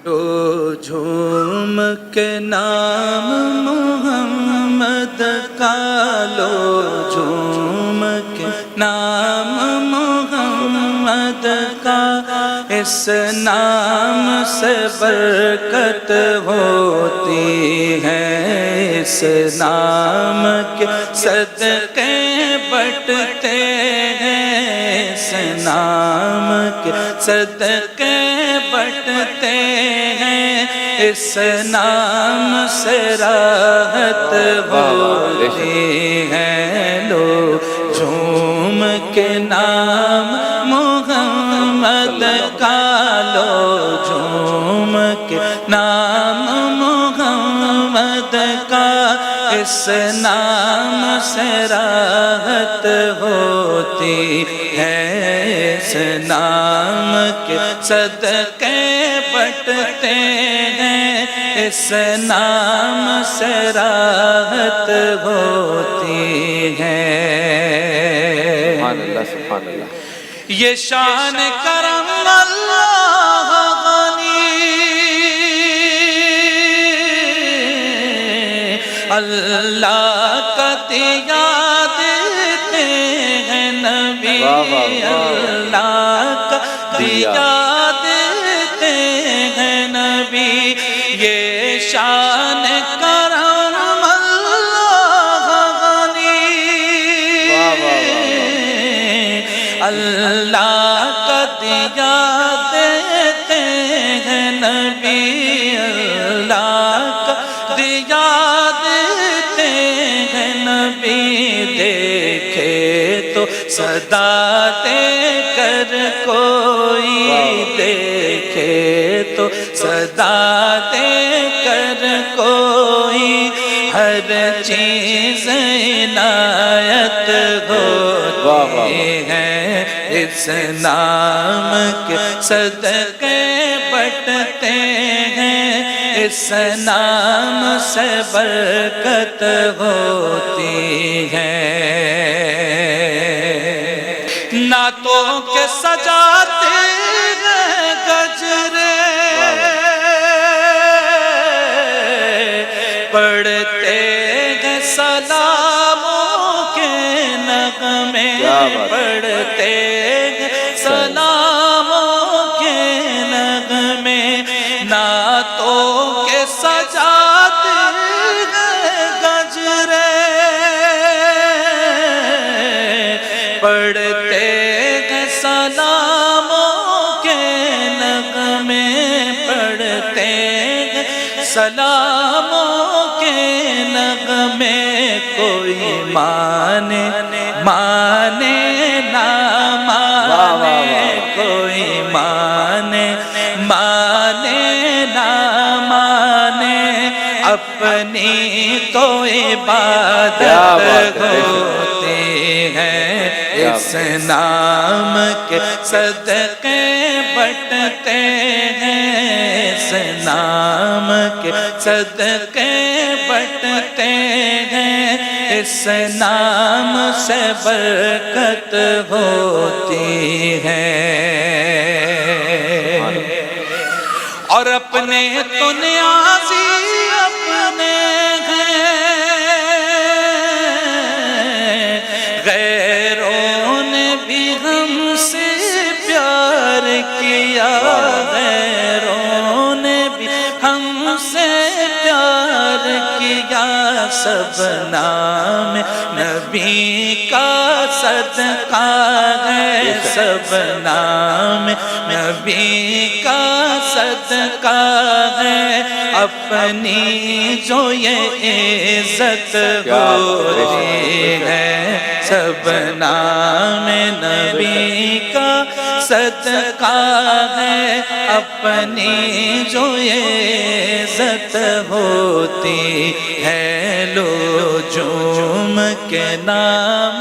تو جھوم کے نام محمد کا لو، جھوم کے نام محمد کا، اس نام سے برکت ہوتی ہے، اس نام کے صدقے بٹتے ہیں، اس نام کے صدقے بٹتے ہیں، اس نام سے راحت ہوتی ہے، لو جھوم کے نام محمد کا، لو جھوم کے نام محمد کا، اس نام سے راحت ہوتی ہے، اس نام کے صدقے بٹتے ہیں، اس نام سے راحت ہوتی ہے۔ سبحان اللہ سبحان اللہ۔ یہ شان کرم اللہ غنی، اللہ کا دیا دیتے ہیں نبی، اللہ کا دیا دیتے ہیں نبی، یہ شان کرم اللہ غنی، اللہ کا دیا دیتے ہیں نبی، اللہ کا دیا دیتے ہیں نبی، دیکھے تو صدا دے کر کوئی، دیکھے تو صدا دے کر کوئی، ہر چیز عنایت ہوتی ہے، اس نام کے صدقے بٹتے ہیں، اس نام سے برکت ہوتی ہے۔ نعتوں کے سجاتے ہیں گجرے، پڑھتے ہیں سلاموں کے نغمے، پڑھتے ہیں سلاموں کے نغمے، نعتوں کے سجاتے ہیں گجرے، پڑھتے ہیں سلاموں کے نغمے، پڑھتے ہیں سلاموں کے نغمے، کوئی مانے مانے نہ مانے، کوئی مانے مانے نہ مانے، اپنی تو عبادت ہوتی ہے، اس نام کے صدقے بٹتے ہیں، اس نام کے صدقے بٹتے ہیں، اس نام سے برکت ہوتی ہے۔ اور اپنے تو نیازی اپنے ہیں، غیروں نے بھی ہم سے پیار کیا، غیروں نے بھی ہم سے پیار کیا، سب نام نبی کا صدقہ ہے، سب نام نبی کا صدقہ ہے، اپنی جو یہ عزت ہوتی ہے، سب نام نبی کا صدقہ ہے، اپنی جو یہ عزت ہوتی ہے، لو جھوم کے نام